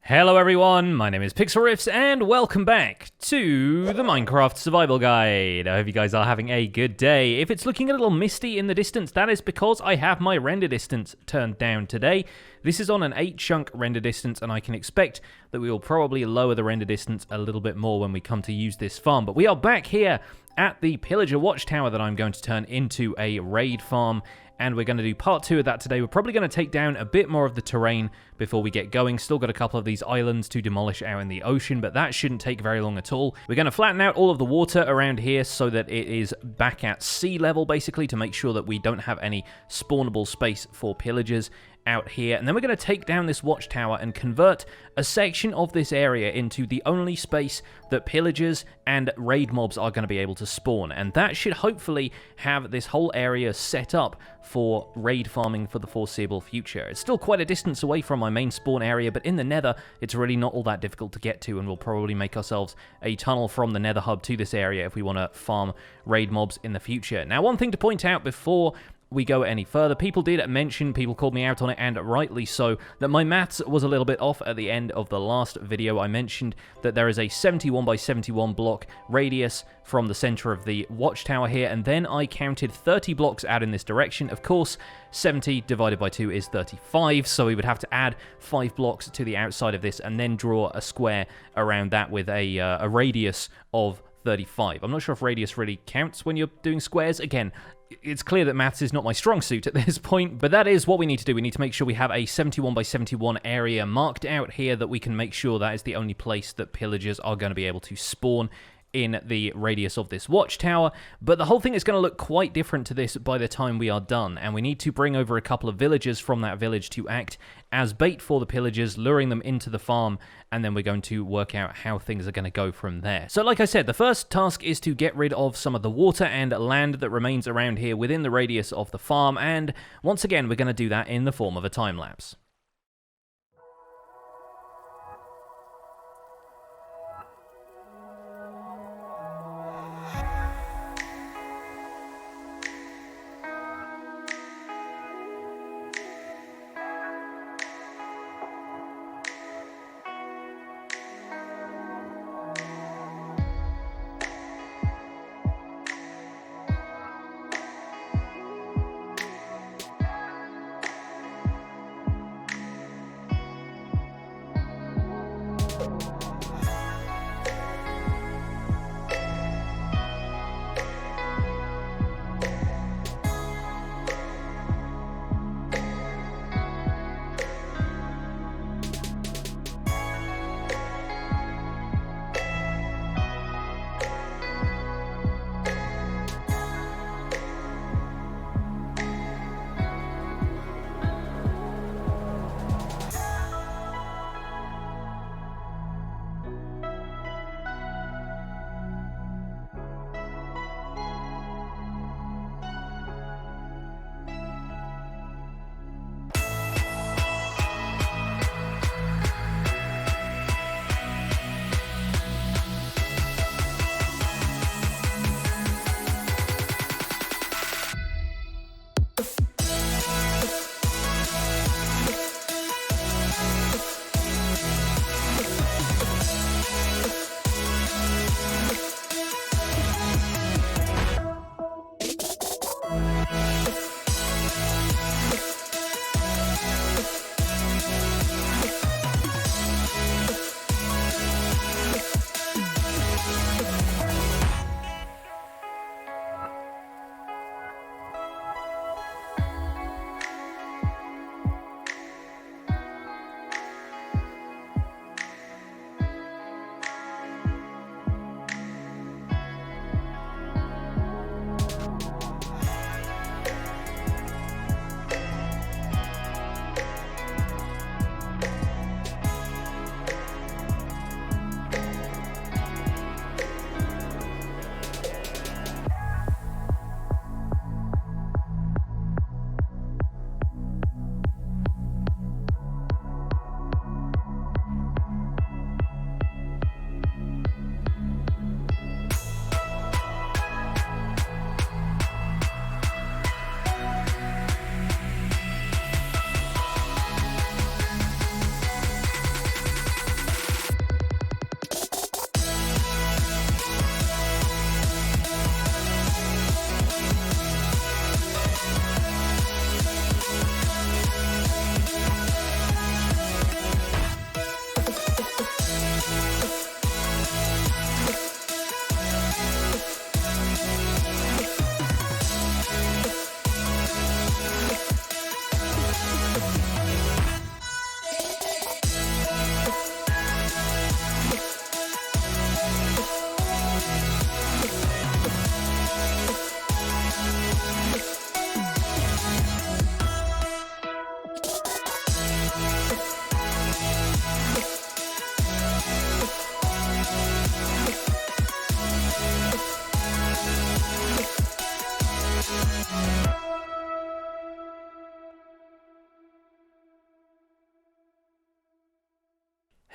Hello everyone, my name is Pixlriffs and welcome back to the Minecraft Survival Guide. I hope you guys are having a good day. If it's looking a little misty in the distance, that is because I have my render distance turned down today. This is on an 8-chunk render distance, and I can expect that we will probably lower the render distance a little bit more when we come to use this farm. But we are back here at the Pillager Watchtower that I'm going to turn into a raid farm, and we're going to do part 2 of that today. We're probably going to take down a bit more of the terrain before we get going. Still got a couple of these islands to demolish out in the ocean, but that shouldn't take very long at all. We're going to flatten out all of the water around here so that it is back at sea level, basically, to make sure that we don't have any spawnable space for pillagers out here. And then we're going to take down this watchtower and convert a section of this area into the only space that pillagers and raid mobs are going to be able to spawn. And that should hopefully have this whole area set up for raid farming for the foreseeable future. It's still quite a distance away from my main spawn area, but in the nether, it's really not all that difficult to get to, and we'll probably make ourselves a tunnel from the nether hub to this area if we want to farm raid mobs in the future. Now, one thing to point out before we go any further, people did mention, people called me out on it, and rightly so, that my maths was a little bit off at the end of the last video. I mentioned that there is a 71 by 71 block radius from the center of the watchtower here, and then I counted 30 blocks out in this direction. Of course, 70 divided by 2 is 35, so we would have to add 5 blocks to the outside of this and then draw a square around that with a radius of 35. I'm not sure if radius really counts when you're doing squares. Again, it's clear that maths is not my strong suit at this point, but that is what we need to do. We need to make sure we have a 71 by 71 area marked out here that we can make sure that is the only place that pillagers are going to be able to spawn in the radius of this watchtower. But the whole thing is going to look quite different to this by the time we are done, and we need to bring over a couple of villagers from that village to act as bait for the pillagers, luring them into the farm, and then we're going to work out how things are going to go from there. So like I said, the first task is to get rid of some of the water and land that remains around here within the radius of the farm, and once again we're going to do that in the form of a time-lapse.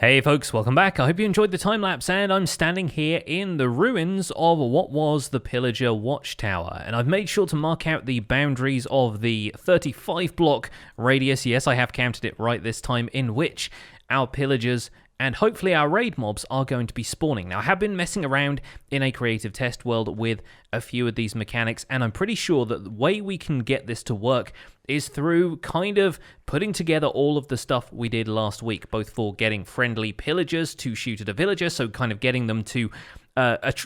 Hey folks, welcome back. I hope you enjoyed the time-lapse, and I'm standing here in the ruins of what was the Pillager Watchtower, and I've made sure to mark out the boundaries of the 35 block radius, yes I have counted it right this time, in which our pillagers and hopefully our raid mobs are going to be spawning. Now, I have been messing around in a creative test world with a few of these mechanics, and I'm pretty sure that the way we can get this to work is through kind of putting together all of the stuff we did last week, both for getting friendly pillagers to shoot at a villager, so kind of getting them to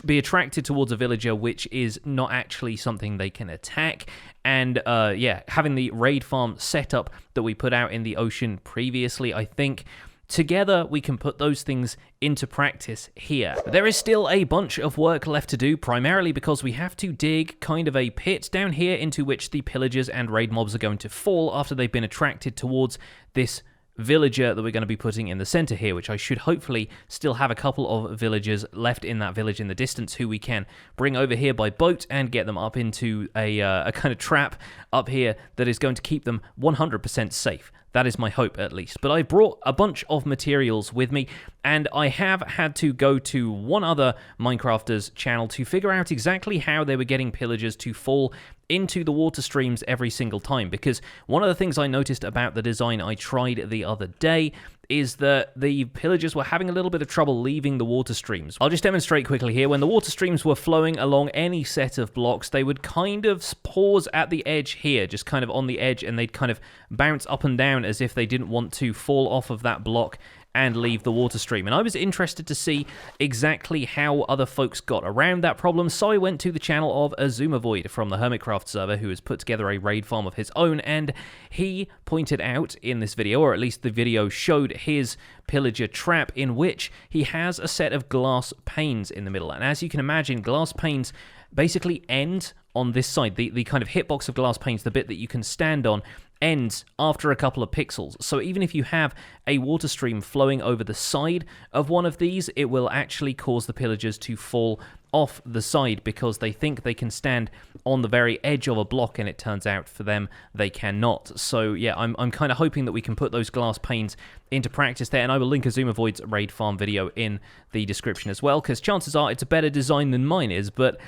be attracted towards a villager which is not actually something they can attack, and yeah, having the raid farm setup that we put out in the ocean previously. I think together we can put those things into practice here. There is still a bunch of work left to do, primarily because we have to dig kind of a pit down here into which the pillagers and raid mobs are going to fall after they've been attracted towards this villager that we're going to be putting in the center here, which I should hopefully still have a couple of villagers left in that village in the distance who we can bring over here by boat and get them up into a kind of trap up here that is going to keep them 100% safe. That is my hope, at least. But I brought a bunch of materials with me, and I have had to go to one other Minecrafter's channel to figure out exactly how they were getting pillagers to fall into the water streams every single time, because one of the things I noticed about the design I tried the other day is that the pillagers were having a little bit of trouble leaving the water streams. I'll just demonstrate quickly here. When the water streams were flowing along any set of blocks, they would kind of pause at the edge here, just kind of on the edge, and they'd kind of bounce up and down as if they didn't want to fall off of that block and leave the water stream. And I was interested to see exactly how other folks got around that problem, so I went to the channel of Azumavoid from the Hermitcraft server, who has put together a raid farm of his own, and he pointed out in this video, or at least the video showed his Pillager Trap, in which he has a set of glass panes in the middle. And as you can imagine, glass panes basically end on this side. The kind of hitbox of glass panes, the bit that you can stand on, ends after a couple of pixels. So even if you have a water stream flowing over the side of one of these, it will actually cause the pillagers to fall off the side because they think they can stand on the very edge of a block, and it turns out for them they cannot. So yeah, I'm kind of hoping that we can put those glass panes into practice there, and I will link Azumavoid's raid farm video in the description as well, because chances are it's a better design than mine is, but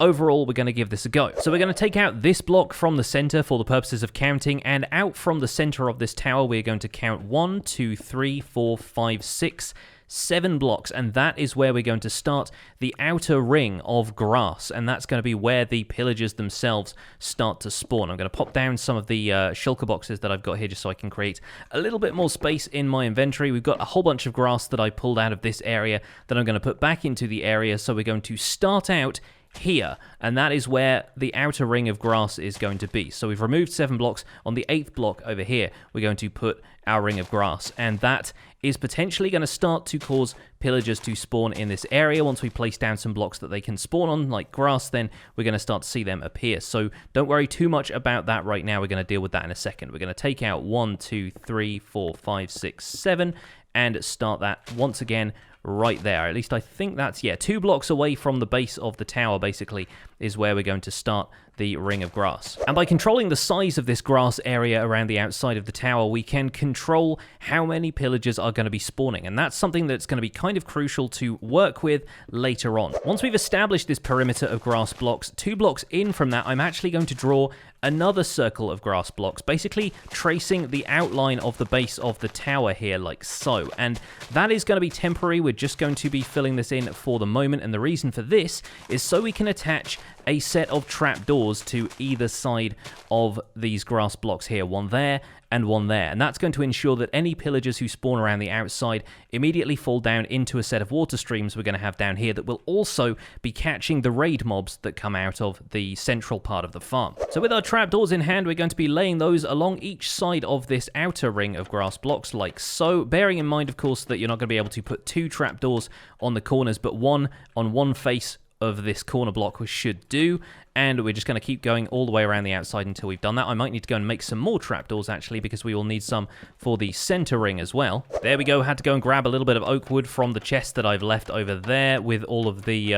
overall, we're going to give this a go. So we're going to take out this block from the center for the purposes of counting, and out from the center of this tower, we're going to count 1, 2, 3, 4, 5, 6, 7 blocks, and that is where we're going to start the outer ring of grass, and that's going to be where the pillagers themselves start to spawn. I'm going to pop down some of the shulker boxes that I've got here just so I can create a little bit more space in my inventory. We've got a whole bunch of grass that I pulled out of this area that I'm going to put back into the area, so we're going to start out here, and that is where the outer ring of grass is going to be. So we've removed 7 blocks. On the 8th block over here, we're going to put our ring of grass, and that is potentially going to start to cause pillagers to spawn in this area. Once we place down some blocks that they can spawn on, like grass, then we're going to start to see them appear. So don't worry too much about that right now. We're going to deal with that in a second. We're going to take out 1, 2, 3, 4, 5, 6, 7, and start that once again right there. At least I think that's, yeah, 2 blocks away from the base of the tower, basically, is where we're going to start the ring of grass. And by controlling the size of this grass area around the outside of the tower, we can control how many pillagers are going to be spawning, and that's something that's going to be kind of crucial to work with later on. Once we've established this perimeter of grass blocks, 2 blocks in from that, I'm actually going to draw another circle of grass blocks, basically tracing the outline of the base of the tower here, like so. And that is going to be temporary. We're just going to be filling this in for the moment, and the reason for this is so we can attach a set of trapdoors to either side of these grass blocks here, one there and one there, and that's going to ensure that any pillagers who spawn around the outside immediately fall down into a set of water streams we're going to have down here that will also be catching the raid mobs that come out of the central part of the farm. So with our trapdoors in hand, we're going to be laying those along each side of this outer ring of grass blocks like so, bearing in mind, of course, that you're not going to be able to put 2 trapdoors on the corners, but one on one face of this corner block should do, and we're just going to keep going all the way around the outside until we've done that. I might need to go and make some more trapdoors, actually, because we will need some for the center ring as well. There we go. Had to go and grab a little bit of oak wood from the chest that I've left over there with all of the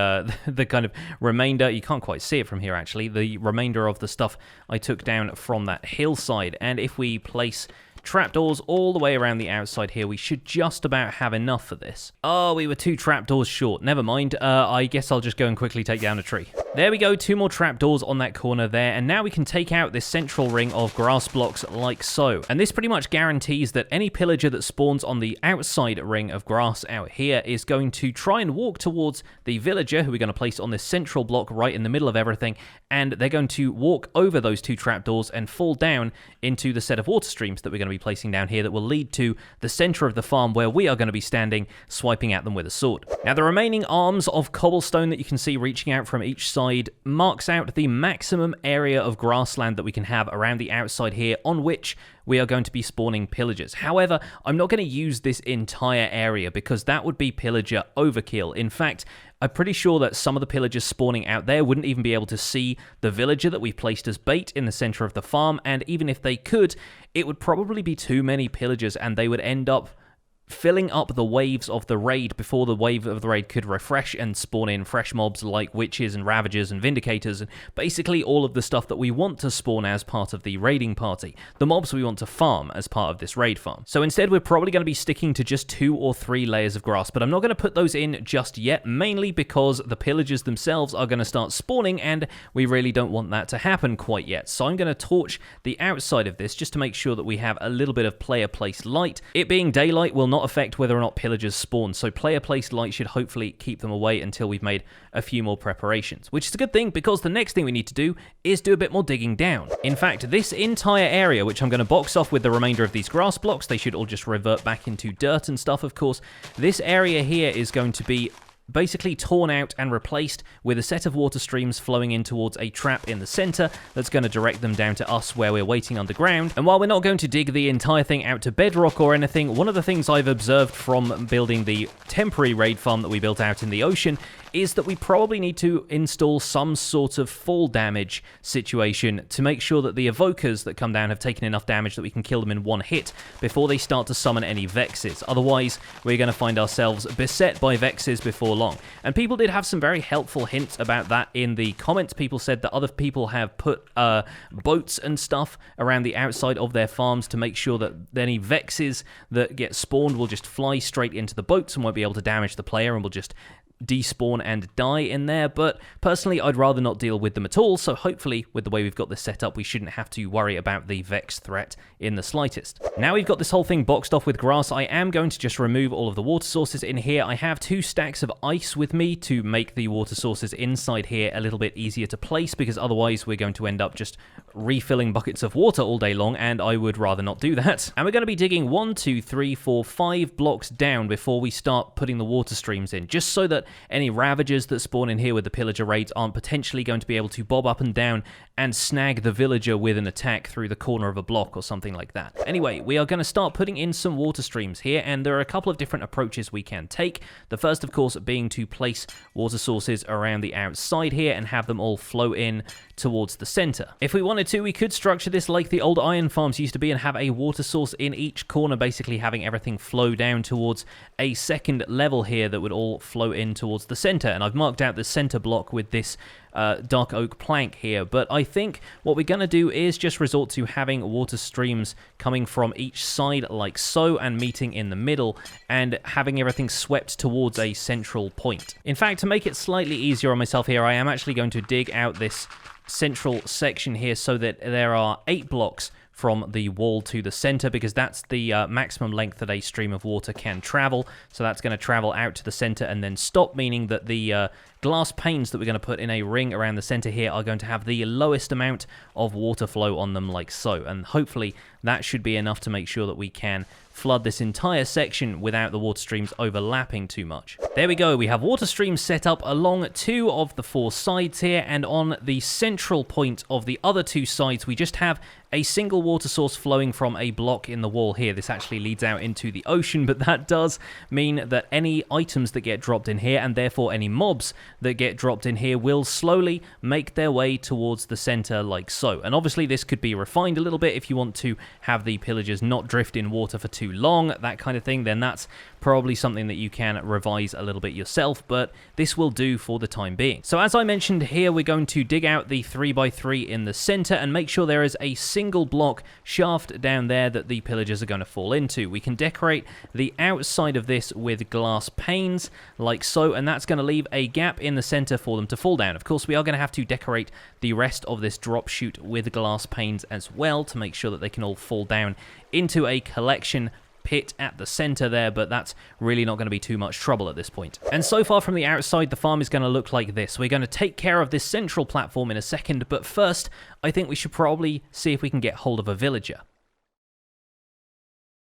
the kind of remainder. You can't quite see it from here, actually. The remainder of the stuff I took down from that hillside. And if we place trapdoors all the way around the outside here. We should just about have enough for this. Oh, we were 2 trapdoors short. Never mind. I guess I'll just go and quickly take down a tree. There we go, 2 more trapdoors on that corner there, and now we can take out this central ring of grass blocks like so. And this pretty much guarantees that any pillager that spawns on the outside ring of grass out here is going to try and walk towards the villager, who we're going to place on this central block right in the middle of everything, and they're going to walk over those 2 trapdoors and fall down into the set of water streams that we're going to be placing down here that will lead to the center of the farm where we are going to be standing, swiping at them with a sword. Now, the remaining arms of cobblestone that you can see reaching out from each side marks out the maximum area of grassland that we can have around the outside here on which we are going to be spawning pillagers. However, I'm not going to use this entire area because that would be pillager overkill. In fact, I'm pretty sure that some of the pillagers spawning out there wouldn't even be able to see the villager that we've placed as bait in the center of the farm, and even if they could, it would probably be too many pillagers and they would end up filling up the waves of the raid before the wave of the raid could refresh and spawn in fresh mobs like witches and ravagers and vindicators and basically all of the stuff that we want to spawn as part of the raiding party, the mobs we want to farm as part of this raid farm. So instead we're probably going to be sticking to just 2 or 3 layers of grass, but I'm not going to put those in just yet, mainly because the pillagers themselves are going to start spawning and we really don't want that to happen quite yet. So I'm going to torch the outside of this just to make sure that we have a little bit of player place light. It being daylight will not affect whether or not pillagers spawn, so player placed light should hopefully keep them away until we've made a few more preparations, which is a good thing because the next thing we need to do is do a bit more digging down. In fact, this entire area, which I'm going to box off with the remainder of these grass blocks, they should all just revert back into dirt and stuff, of course. This area here is going to be basically torn out and replaced with a set of water streams flowing in towards a trap in the center that's going to direct them down to us where we're waiting underground. And while we're not going to dig the entire thing out to bedrock or anything, one of the things I've observed from building the temporary raid farm that we built out in the ocean is that we probably need to install some sort of fall damage situation to make sure that the evokers that come down have taken enough damage that we can kill them in one hit before they start to summon any vexes. Otherwise, we're going to find ourselves beset by vexes before long. And people did have some very helpful hints about that in the comments. People said that other people have put boats and stuff around the outside of their farms to make sure that any vexes that get spawned will just fly straight into the boats and won't be able to damage the player and will just despawn and die in there, but personally I'd rather not deal with them at all, so hopefully with the way we've got this set up we shouldn't have to worry about the Vex threat in the slightest. Now we've got this whole thing boxed off with grass, I am going to just remove all of the water sources in here. I have 2 stacks of ice with me to make the water sources inside here a little bit easier to place, because otherwise we're going to end up just refilling buckets of water all day long, and I would rather not do that. And we're going to be digging 1, 2, 3, 4, 5 blocks down before we start putting the water streams in, just so that any ravagers that spawn in here with the pillager raids aren't potentially going to be able to bob up and down and snag the villager with an attack through the corner of a block or something like that. Anyway, we are going to start putting in some water streams here, and there are a couple of different approaches we can take. The first, of course, being to place water sources around the outside here and have them all flow in towards the center. If we wanted to, we could structure this like the old iron farms used to be and have a water source in each corner, basically having everything flow down towards a second level here that would all flow in towards the center. And I've marked out the center block with this dark oak plank here, but I think what we're going to do is just resort to having water streams coming from each side like so and meeting in the middle and having everything swept towards a central point. In fact, to make it slightly easier on myself here, I am actually going to dig out this central section here so that there are 8 blocks from the wall to the center, because that's the maximum length that a stream of water can travel. So that's going to travel out to the center and then stop, meaning that the glass panes that we're going to put in a ring around the center here are going to have the lowest amount of water flow on them like so. And hopefully that should be enough to make sure that we can flood this entire section without the water streams overlapping too much. There we go, we have water streams set up along 2 of the 4 sides here, and on the central point of the other 2 sides we just have a single water source flowing from a block in the wall here. This actually leads out into the ocean, but that does mean that any items that get dropped in here, and therefore any mobs that get dropped in here, will slowly make their way towards the center like so. And obviously this could be refined a little bit if you want to have the pillagers not drift in water for too too long, that kind of thing, then that's probably something that you can revise a little bit yourself, but this will do for the time being. So as I mentioned here, we're going to dig out the 3x3 in the center and make sure there is a single block shaft down there that the pillagers are going to fall into. We can decorate the outside of this with glass panes like so, and that's going to leave a gap in the center for them to fall down. Of course, we are going to have to decorate the rest of this drop chute with glass panes as well to make sure that they can all fall down into a collection pit at the center there, but that's really not going to be too much trouble at this point. And so far from the outside, the farm is going to look like this. We're going to take care of this central platform in a second, but first, I think we should probably see if we can get hold of a villager.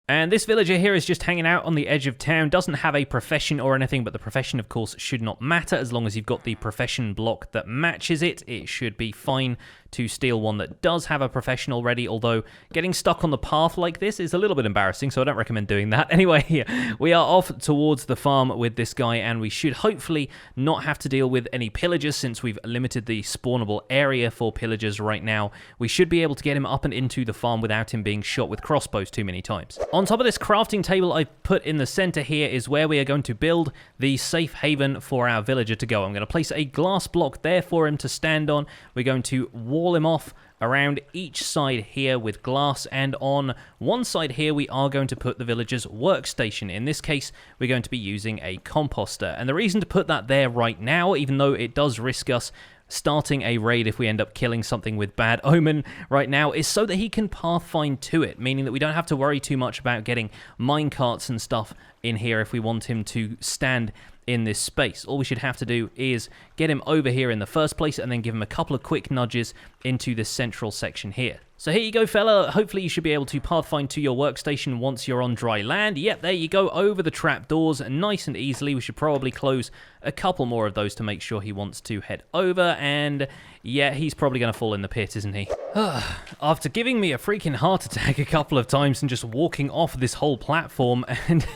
And this villager here is just hanging out on the edge of town, doesn't have a profession or anything, but the profession, of course, should not matter. As long as you've got the profession block that matches it, it should be fine to steal one that does have a profession already, although getting stuck on the path like this is a little bit embarrassing, so I don't recommend doing that. Anyway, we are off towards the farm with this guy, and we should hopefully not have to deal with any pillagers since we've limited the spawnable area for pillagers right now. We should be able to get him up and into the farm without him being shot with crossbows too many times. On top of this crafting table I've put in the center here is where we are going to build the safe haven for our villager to go. I'm going to place a glass block there for him to stand on. We're going to wall him off around each side here with glass, and on one side here we are going to put the villager's workstation. In this case, we're going to be using a composter, and the reason to put that there right now, even though it does risk us starting a raid if we end up killing something with Bad Omen right now, is so that he can pathfind to it, meaning that we don't have to worry too much about getting minecarts and stuff in here if we want him to stand in this space. All we should have to do is get him over here in the first place and then give him a couple of quick nudges into this central section here. So here you go, fella. Hopefully you should be able to pathfind to your workstation once you're on dry land. Yep, there you go, over the trapdoors, nice and easily. We should probably close a couple more of those to make sure he wants to head over, and yeah, he's probably going to fall in the pit, isn't he? After giving me a freaking heart attack a couple of times and just walking off this whole platform and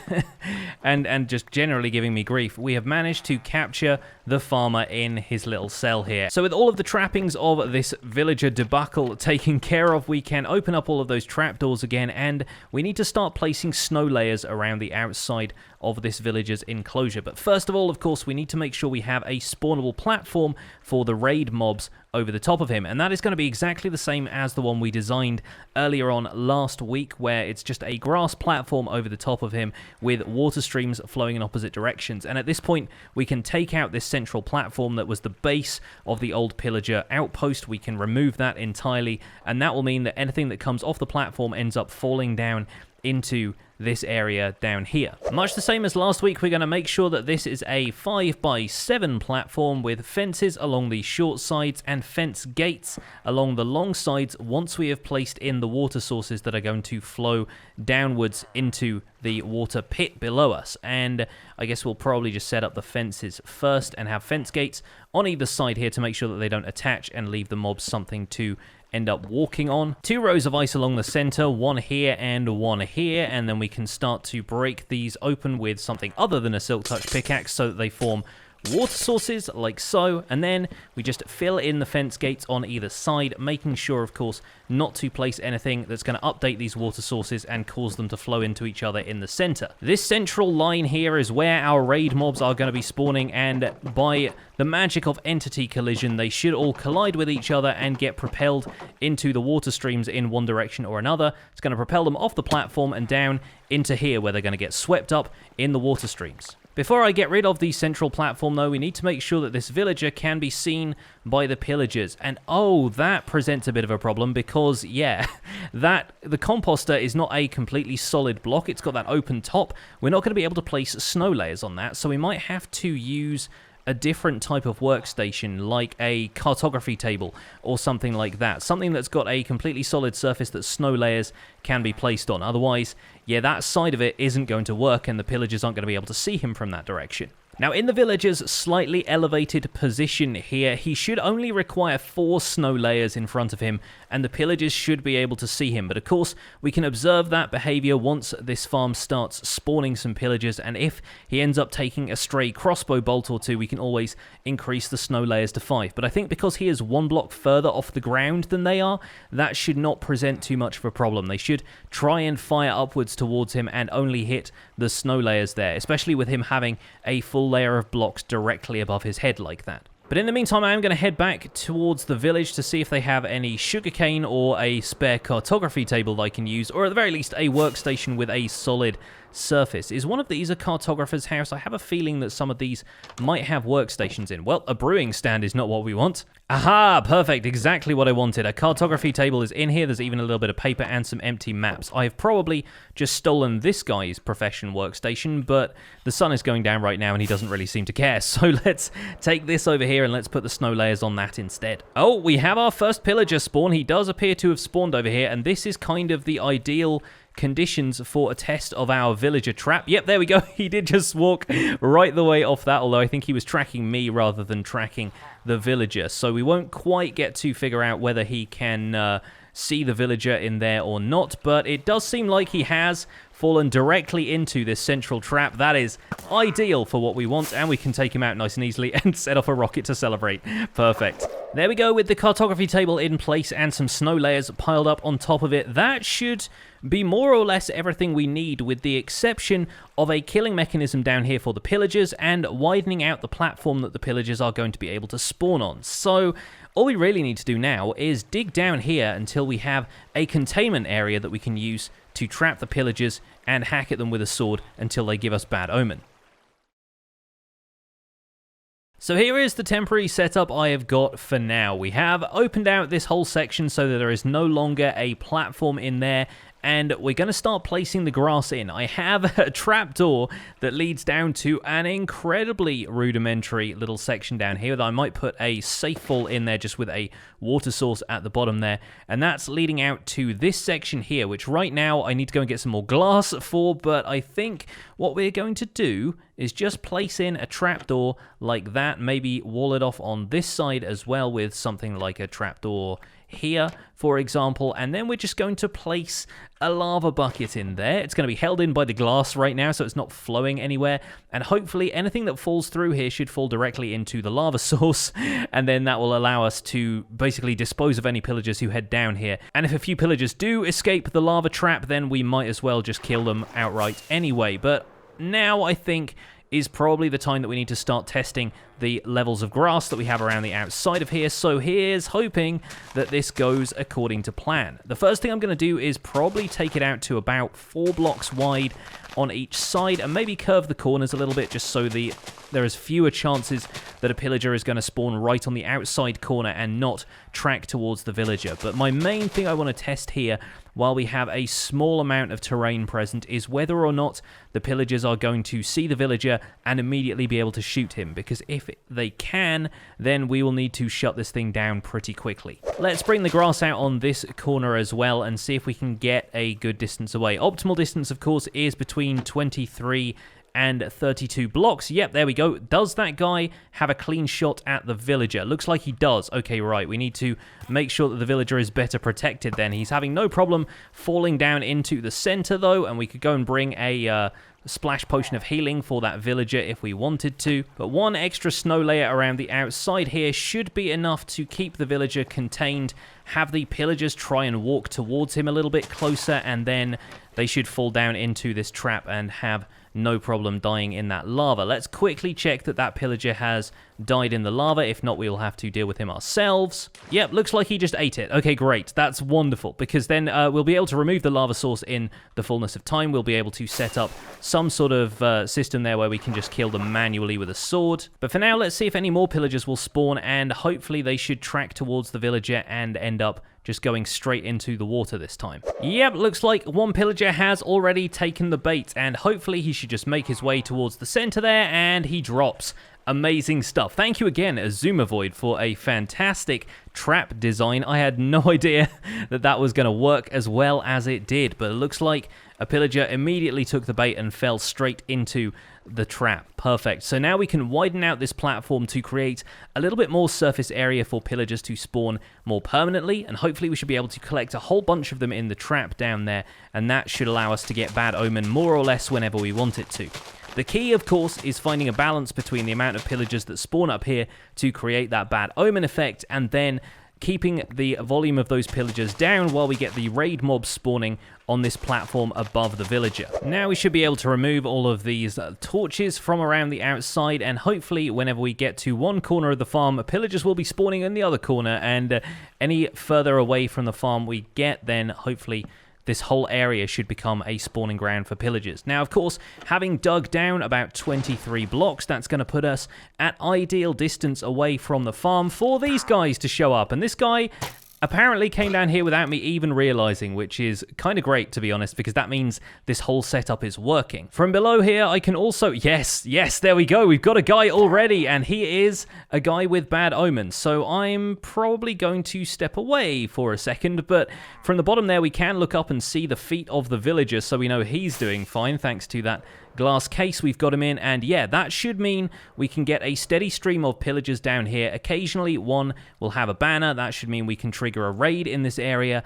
and just generally giving me grief, we have managed to capture the farmer in his little cell here. So with all of the trappings of this villager debacle taken care of, we can open up all of those trapdoors again, and we need to start placing snow layers around the outside of this villager's enclosure. But first of all, of course, we need to make sure we have a spawnable platform for the raid mobs over the top of him, and that is going to be exactly the same as the one we designed earlier on last week, where it's just a grass platform over the top of him with water streams flowing in opposite directions. And at this point, we can take out this central platform that was the base of the old Pillager Outpost. We can remove that entirely, and that will mean that anything that comes off the platform ends up falling down into this area down here. Much the same as last week, we're going to make sure that this is a 5x7 platform with fences along the short sides and fence gates along the long sides once we have placed in the water sources that are going to flow downwards into the water pit below us. And I guess we'll probably just set up the fences first and have fence gates on either side here to make sure that they don't attach and leave the mobs something to end up walking on. 2 rows of ice along the center, 1 here and 1 here, and then we can start to break these open with something other than a silk touch pickaxe so that they form water sources like so, and then we just fill in the fence gates on either side, making sure, of course, not to place anything that's going to update these water sources and cause them to flow into each other in the center. This central line here is where our raid mobs are going to be spawning, and by the magic of entity collision, they should all collide with each other and get propelled into the water streams in one direction or another. It's going to propel them off the platform and down into here, where they're going to get swept up in the water streams. Before I get rid of the central platform, though, we need to make sure that this villager can be seen by the pillagers. And oh, that presents a bit of a problem because, yeah, the composter is not a completely solid block. It's got that open top. We're not going to be able to place snow layers on that, so we might have to use a different type of workstation, like a cartography table or something like that. Something that's got a completely solid surface that snow layers can be placed on. Otherwise, yeah, that side of it isn't going to work and the pillagers aren't going to be able to see him from that direction. Now, in the villager's slightly elevated position here, he should only require 4 snow layers in front of him, and the pillagers should be able to see him. But of course, we can observe that behavior once this farm starts spawning some pillagers, and if he ends up taking a stray crossbow bolt or 2, we can always increase the snow layers to 5. But I think because he is 1 block further off the ground than they are, that should not present too much of a problem. They should try and fire upwards towards him and only hit the snow layers there, especially with him having a full layer of blocks directly above his head like that. But in the meantime, I am going to head back towards the village to see if they have any sugarcane or a spare cartography table that I can use, or at the very least a workstation with a solid surface. Is one of these a cartographer's house? I have a feeling that some of these might have workstations in. Well, a brewing stand is not what we want. Aha, perfect, exactly what I wanted. A cartography table is in here. There's even a little bit of paper and some empty maps. I have probably just stolen this guy's profession workstation, but the sun is going down right now and he doesn't really seem to care. So let's take this over here and let's put the snow layers on that instead. Oh, we have our first pillager spawn. He does appear to have spawned over here, and this is kind of the ideal conditions for a test of our villager trap. Yep, there we go. He did just walk right the way off that, although I think he was tracking me rather than tracking the villager. So we won't quite get to figure out whether he can see the villager in there or not, but it does seem like he has fallen directly into this central trap. That is ideal for what we want, and we can take him out nice and easily and set off a rocket to celebrate. Perfect. There we go with the cartography table in place and some snow layers piled up on top of it. That should be more or less everything we need, with the exception of a killing mechanism down here for the pillagers and widening out the platform that the pillagers are going to be able to spawn on. So all we really need to do now is dig down here until we have a containment area that we can use to trap the pillagers and hack at them with a sword until they give us Bad Omen. So here is the temporary setup I have got for now. We have opened out this whole section so that there is no longer a platform in there, and we're going to start placing the grass in. I have a trapdoor that leads down to an incredibly rudimentary little section down here that I might put a safe fall in there just with a water source at the bottom there, and that's leading out to this section here, which right now I need to go and get some more glass for, but I think what we're going to do is just place in a trapdoor like that, maybe wall it off on this side as well with something like a trapdoor here, for example, and then we're just going to place a lava bucket in there. It's going to be held in by the glass right now, so it's not flowing anywhere, and hopefully anything that falls through here should fall directly into the lava source, and then that will allow us to basically dispose of any pillagers who head down here. And if a few pillagers do escape the lava trap, then we might as well just kill them outright anyway. But now I think is probably the time that we need to start testing the levels of grass that we have around the outside of here. So here's hoping that this goes according to plan. The first thing I'm going to do is probably take it out to about 4 blocks wide on each side, and maybe curve the corners a little bit just so there is fewer chances that a pillager is going to spawn right on the outside corner and not track towards the villager. But my main thing I want to test here, while we have a small amount of terrain present, is whether or not the pillagers are going to see the villager and immediately be able to shoot him, because if they can, then we will need to shut this thing down pretty quickly. Let's bring the grass out on this corner as well and see if we can get a good distance away. Optimal distance, of course, is between 23 and 32 blocks. Yep, there we go. Does that guy have a clean shot at the villager? Looks like he does. Okay, right. We need to make sure that the villager is better protected then. He's having no problem falling down into the center, though, and we could go and bring a splash potion of healing for that villager if we wanted to. But 1 extra snow layer around the outside here should be enough to keep the villager contained, have the pillagers try and walk towards him a little bit closer, and then they should fall down into this trap and have no problem dying in that lava. Let's quickly check that that pillager has died in the lava. If not, we'll have to deal with him ourselves. Yep, looks like he just ate it. Okay, great. That's wonderful, because then we'll be able to remove the lava source in the fullness of time. We'll be able to set up some sort of system there where we can just kill them manually with a sword. But for now, let's see if any more pillagers will spawn, and hopefully they should track towards the villager and end up just going straight into the water this time. Yep, looks like 1 pillager has already taken the bait, and hopefully he should just make his way towards the center there, and he drops. Amazing stuff. Thank you again, Azumavoid, for a fantastic trap design. I had no idea that that was going to work as well as it did, but it looks like a pillager immediately took the bait and fell straight into the trap. Perfect. So now we can widen out this platform to create a little bit more surface area for pillagers to spawn more permanently, and hopefully we should be able to collect a whole bunch of them in the trap down there, and that should allow us to get Bad Omen more or less whenever we want it to. The key, of course, is finding a balance between the amount of pillagers that spawn up here to create that Bad Omen effect, and then keeping the volume of those pillagers down while we get the raid mobs spawning on this platform above the villager. Now we should be able to remove all of these torches from around the outside, and hopefully whenever we get to one corner of the farm, pillagers will be spawning in the other corner, and any further away from the farm we get, then hopefully this whole area should become a spawning ground for pillagers. Now, of course, having dug down about 23 blocks, that's going to put us at ideal distance away from the farm for these guys to show up. And this guy apparently came down here without me even realizing, which is kind of great, to be honest, because that means this whole setup is working. From below here, I can also... Yes, there we go. We've got a guy already, and he is a guy with Bad Omen. So I'm probably going to step away for a second, but from the bottom there, we can look up and see the feet of the villager, so we know he's doing fine, thanks to that glass case we've got him in. And yeah, that should mean we can get a steady stream of pillagers down here. Occasionally one will have a banner. That should mean we can trigger a raid in this area.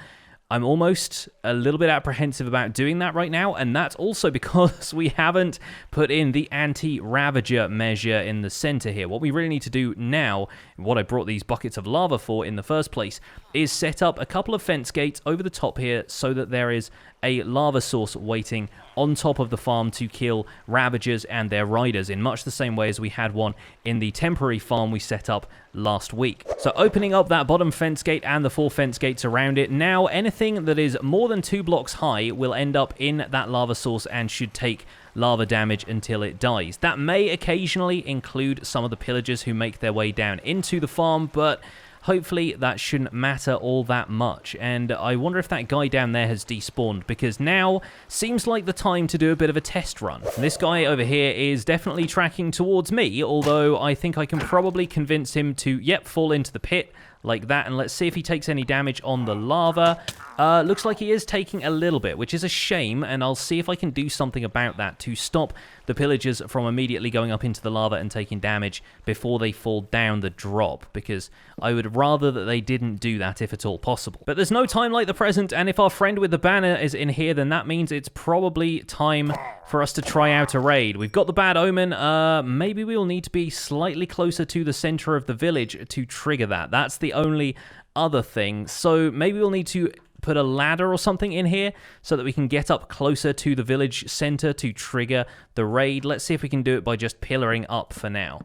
I'm almost a little bit apprehensive about doing that right now, and that's also because we haven't put in the anti-ravager measure in the center here. What we really need to do now, what I brought these buckets of lava for in the first place, is set up a couple of fence gates over the top here so that there is a lava source waiting on top of the farm to kill ravagers and their riders in much the same way as we had one in the temporary farm we set up last week. So opening up that bottom fence gate and the 4 fence gates around it, now anything that is more than 2 blocks high will end up in that lava source and should take lava damage until it dies. That may occasionally include some of the pillagers who make their way down into the farm, but hopefully that shouldn't matter all that much. And I wonder if that guy down there has despawned, because now seems like the time to do a bit of a test run. This guy over here is definitely tracking towards me, although I think I can probably convince him to, yep, fall into the pit like that. And let's see if he takes any damage on the lava. Looks like he is taking a little bit, which is a shame, and I'll see if I can do something about that to stop the pillagers from immediately going up into the lava and taking damage before they fall down the drop, because I would rather that they didn't do that if at all possible. But there's no time like the present, and if our friend with the banner is in here, then that means it's probably time for us to try out a raid. We've got the Bad Omen. Maybe we'll need to be slightly closer to the center of the village to trigger that. That's the only other thing. So maybe we'll need to put a ladder or something in here so that we can get up closer to the village center to trigger the raid. Let's see if we can do it by just pillaring up for now.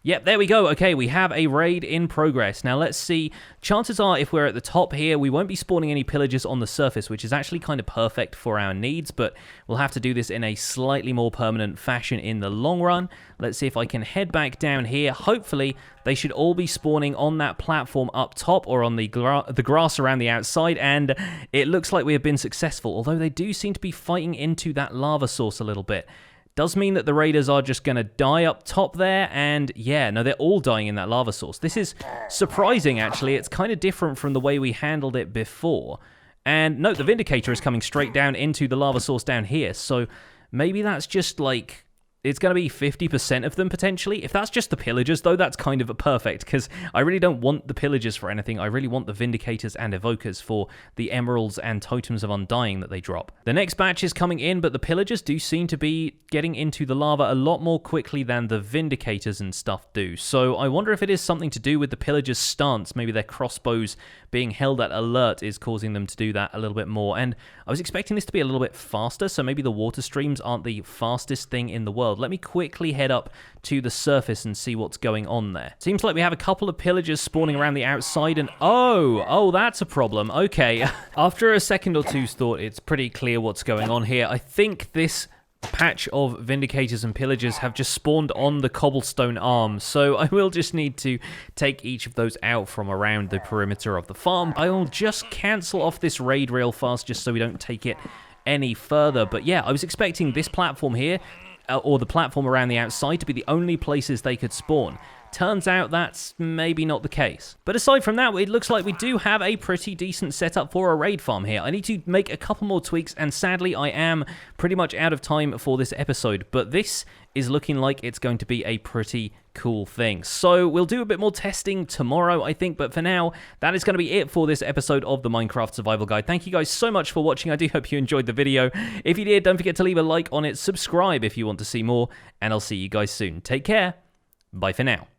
Yep, there we go. Okay, we have a raid in progress. Now, let's see. Chances are, if we're at the top here, we won't be spawning any pillagers on the surface, which is actually kind of perfect for our needs, but we'll have to do this in a slightly more permanent fashion in the long run. Let's see if I can head back down here. Hopefully, they should all be spawning on that platform up top or on the grass around the outside, and it looks like we have been successful, although they do seem to be fighting into that lava source a little bit. Does mean that the raiders are just going to die up top there, and yeah, no, they're all dying in that lava source. This is surprising, actually. It's kind of different from the way we handled it before. And note, the Vindicator is coming straight down into the lava source down here, so maybe that's just like... It's going to be 50% of them, potentially. If that's just the pillagers, though, that's kind of perfect, because I really don't want the pillagers for anything. I really want the vindicators and evokers for the emeralds and totems of Undying that they drop. The next batch is coming in, but the pillagers do seem to be getting into the lava a lot more quickly than the vindicators and stuff do. So I wonder if it is something to do with the pillagers' stance. Maybe their crossbows being held at alert is causing them to do that a little bit more. And I was expecting this to be a little bit faster, so maybe the water streams aren't the fastest thing in the world. Let me quickly head up to the surface and see what's going on there. Seems like we have a couple of pillagers spawning around the outside, and oh, that's a problem. Okay, after a second or two's thought, it's pretty clear what's going on here. I think this patch of vindicators and pillagers have just spawned on the cobblestone arms, so I will just need to take each of those out from around the perimeter of the farm. I will just cancel off this raid real fast just so we don't take it any further. But yeah, I was expecting this platform here or the platform around the outside to be the only places they could spawn. Turns out that's maybe not the case. But aside from that, it looks like we do have a pretty decent setup for a raid farm here. I need to make a couple more tweaks, and sadly I am pretty much out of time for this episode, but this is looking like it's going to be a pretty cool thing. So we'll do a bit more testing tomorrow, I think, but for now, that is going to be it for this episode of the Minecraft Survival Guide. Thank you guys so much for watching. I do hope you enjoyed the video. If you did, don't forget to leave a like on it, subscribe if you want to see more, and I'll see you guys soon. Take care. Bye for now.